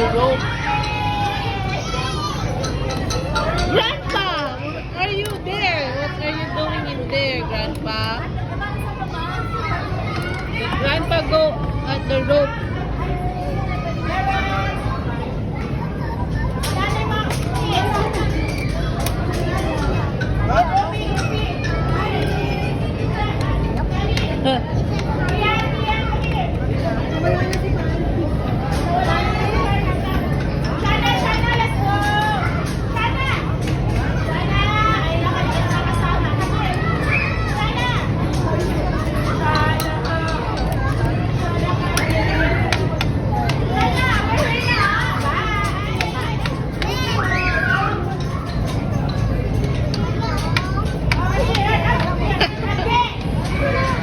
the rope. Grandpa, are you there? What are you doing in there, Grandpa? Grandpa, go at the rope.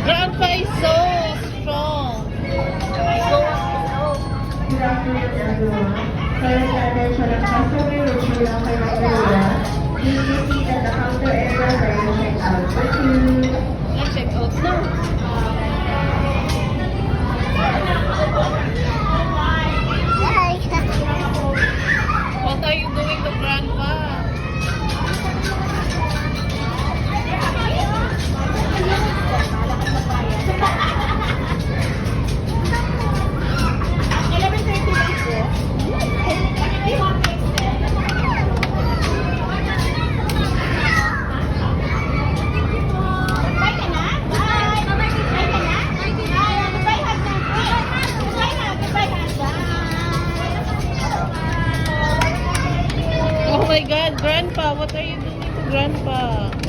Grandpa is so strong. Good afternoon, everyone. For the attention of customer which belong to Nigeria, please be seated at the counter area where you check out. Thank you. Let's check out now. What are you doing to Grandpa? Oh my God, Grandpa, what are you doing to Grandpa?